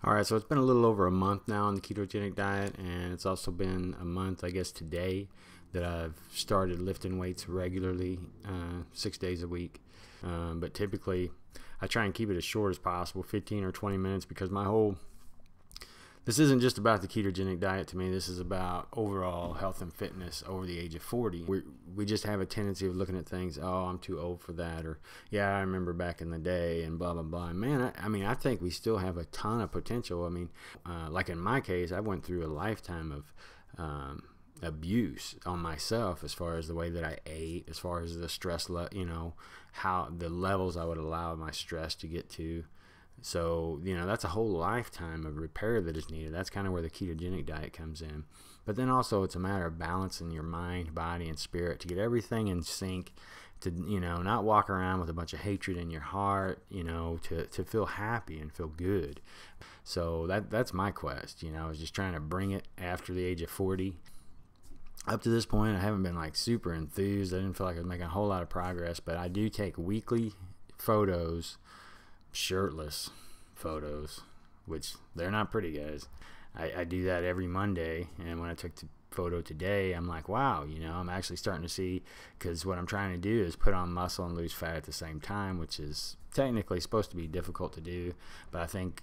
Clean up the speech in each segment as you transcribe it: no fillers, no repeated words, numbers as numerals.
All right, so it's been a little over a month now on the ketogenic diet, and it's also been a month, I guess, today that I've started lifting weights regularly, 6 days a week. But typically, I try and keep it as short as possible, 15 or 20 minutes, because this isn't just about the ketogenic diet to me. This is about overall health and fitness over the age of 40. We just have a tendency of looking at things, oh, I'm too old for that, or yeah, I remember back in the day, and blah, blah, blah. And man, I think we still have a ton of potential. Like in my case, I went through a lifetime of abuse on myself as far as the way that I ate, as far as the stress, how the levels I would allow my stress to get to. So, that's a whole lifetime of repair that is needed. That's kind of where the ketogenic diet comes in. But then also it's a matter of balancing your mind, body, and spirit to get everything in sync, to, not walk around with a bunch of hatred in your heart, to feel happy and feel good. So that's my quest, is just trying to bring it after the age of 40. Up to this point, I haven't been like super enthused. I didn't feel like I was making a whole lot of progress, but I do take weekly photos, shirtless photos, which they're not pretty, guys. I do that every Monday, and when I took the photo today, I'm like, wow, I'm actually starting to see, because what I'm trying to do is put on muscle and lose fat at the same time, which is technically supposed to be difficult to do, but I think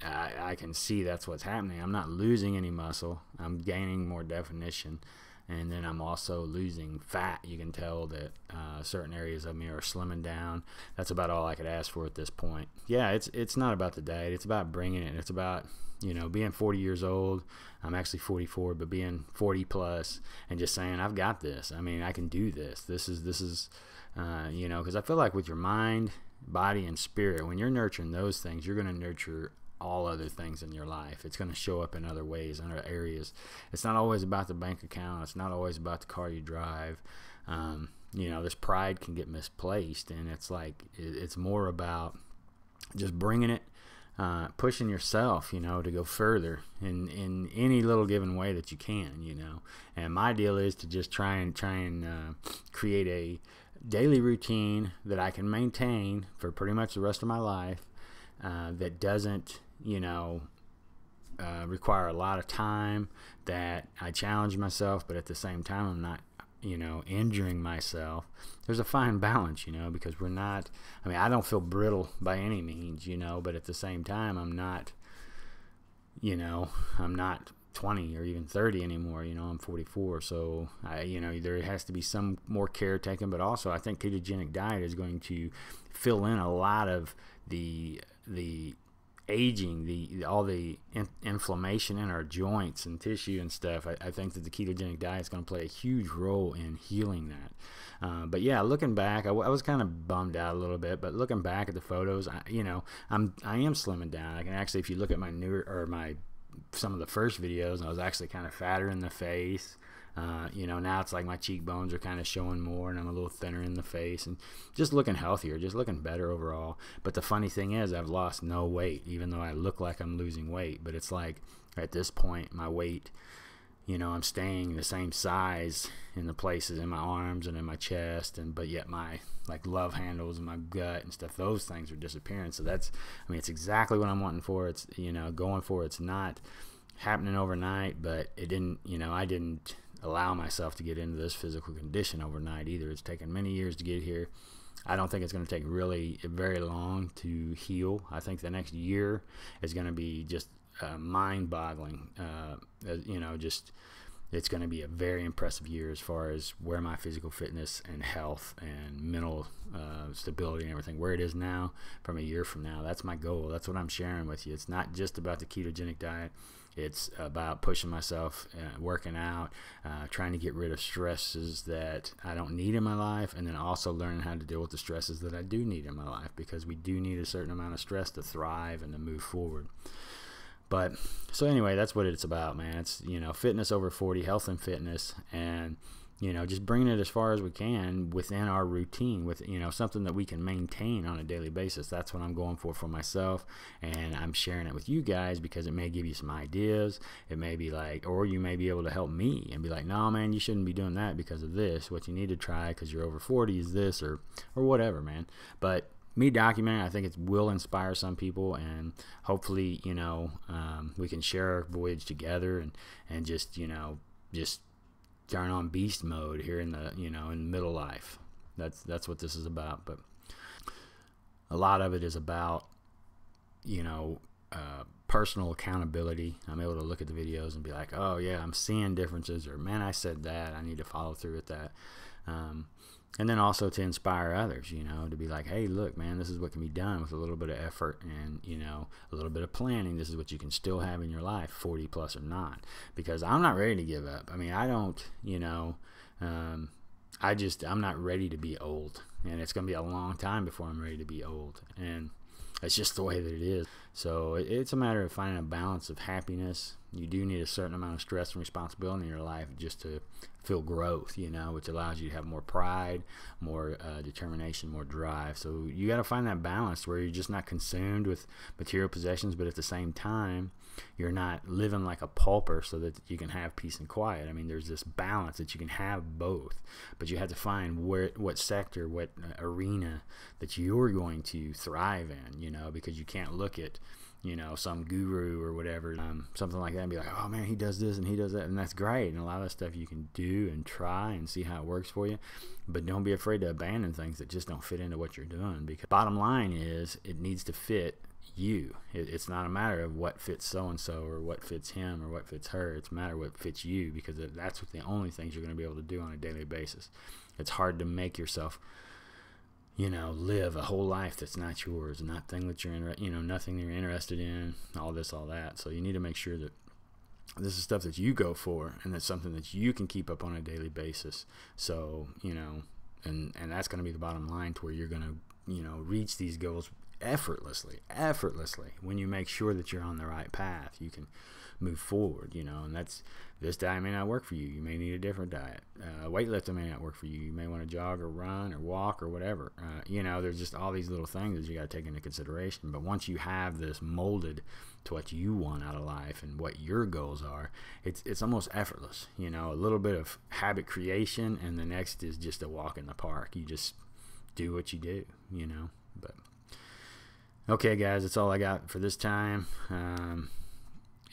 I can see that's what's happening. I'm not losing any muscle, I'm gaining more definition, and then I'm also losing fat. You can tell that certain areas of me are slimming down. That's about all I could ask for at this point. Yeah, it's not about the diet. It's about bringing it. It's about, being 40 years old. I'm actually 44, but being 40 plus and just saying, I've got this. I can do this. This is because I feel like with your mind, body, and spirit, when you're nurturing those things, you're going to nurture all other things in your life. It's going to show up in other ways, in other areas. It's not always about the bank account. It's not always about the car you drive. This pride can get misplaced, and it's more about just bringing it, pushing yourself, to go further in any little given way that you can, And my deal is to just try and create a daily routine that I can maintain for pretty much the rest of my life, that doesn't require a lot of time, that I challenge myself, but at the same time I'm not injuring myself. There's a fine balance, because we're not, I don't feel brittle by any means, but at the same time I'm not 20 or even 30 anymore. I'm 44, so there has to be some more care taken, but also I think ketogenic diet is going to fill in a lot of the aging, all the inflammation in our joints and tissue and stuff. I think that the ketogenic diet is going to play a huge role in healing that. But yeah, looking back, I was kind of bummed out a little bit, but looking back at the photos, I am slimming down. I can actually, if you look at some of the first videos, I was actually kind of fatter in the face. Now it's like my cheekbones are kind of showing more, and I'm a little thinner in the face, and just looking healthier, just looking better overall. But the funny thing is, I've lost no weight, even though I look like I'm losing weight. But it's like, at this point, my weight, I'm staying the same size in the places in my arms and in my chest, but yet my love handles and my gut and stuff, those things are disappearing. So it's exactly what I'm wanting for. It's going for. It's not happening overnight, but it didn't. I didn't allow myself to get into this physical condition overnight either. It's taken many years to get here. I don't think it's going to take really very long to heal. I think the next year is going to be just mind-boggling. It's going to be a very impressive year as far as where my physical fitness and health and mental stability and everything, where it is now from a year from now. That's my goal. That's what I'm sharing with you. It's not just about the ketogenic diet. It's about pushing myself, working out, trying to get rid of stresses that I don't need in my life, and then also learning how to deal with the stresses that I do need in my life, because we do need a certain amount of stress to thrive and to move forward. But so anyway, that's what it's about, man. It's fitness over 40, health and fitness, and just bringing it as far as we can within our routine, with something that we can maintain on a daily basis. That's what I'm going for myself, and I'm sharing it with you guys because it may give you some ideas. It may be or you may be able to help me and be like, no man, you shouldn't be doing that because of this. What you need to try because you're over 40 is this, or whatever, man. But me documenting, I think it will inspire some people, and hopefully, you know, we can share our voyage together, and just, you know, just turn on beast mode here in the, you know, in middle life. That's what this is about. But a lot of it is about, you know, personal accountability. I'm able to look at the videos and be like, oh yeah, I'm seeing differences, or man, I said that, I need to follow through with that. And then also to inspire others, you know, to be like, hey, look, man, this is what can be done with a little bit of effort and, you know, a little bit of planning. This is what you can still have in your life, 40 plus or not. Because I'm not ready to give up. I mean, I don't, you know, I'm not ready to be old. And it's going to be a long time before I'm ready to be old. And it's just the way that it is. So it's a matter of finding a balance of happiness. You do need a certain amount of stress and responsibility in your life just to feel growth, you know, which allows you to have more pride, more determination, more drive. So you got to find that balance where you're just not consumed with material possessions, but at the same time, you're not living like a pauper so that you can have peace and quiet. I mean, there's this balance that you can have both, but you have to find what sector, what arena that you're going to thrive in, you know, because you can't look at, you know, some guru or whatever, something like that, and be like, oh man, he does this and he does that, and that's great. And a lot of that stuff you can do and try and see how it works for you, but don't be afraid to abandon things that just don't fit into what you're doing, because bottom line is it needs to fit you. It's not a matter of what fits so-and-so or what fits him or what fits her. It's a matter of what fits you, because that's the only things you're going to be able to do on a daily basis. It's hard to make yourself, you know, live a whole life that's not yours, nothing that you're nothing that you're interested in, all this, all that. So you need to make sure that this is stuff that you go for, and that's something that you can keep up on a daily basis. So, you know, and that's going to be the bottom line, to where you're going to, you know, reach these goals effortlessly. When you make sure that you're on the right path, you can move forward, you know. And this diet may not work for you. You may need a different diet. Weightlifting may not work for you. You may want to jog or run or walk or whatever. You know, there's just all these little things that you got to take into consideration. But once you have this molded to what you want out of life and what your goals are, it's almost effortless. You know, a little bit of habit creation, and the next is just a walk in the park. You just do what you do, you know. But okay, guys, that's all I got for this time.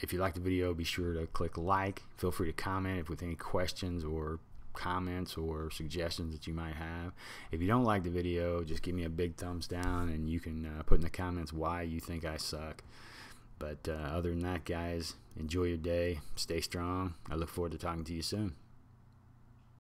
If you like the video, be sure to click like. Feel free to comment with any questions or comments or suggestions that you might have. If you don't like the video, just give me a big thumbs down, and you can put in the comments why you think I suck. But other than that, guys, enjoy your day. Stay strong. I look forward to talking to you soon.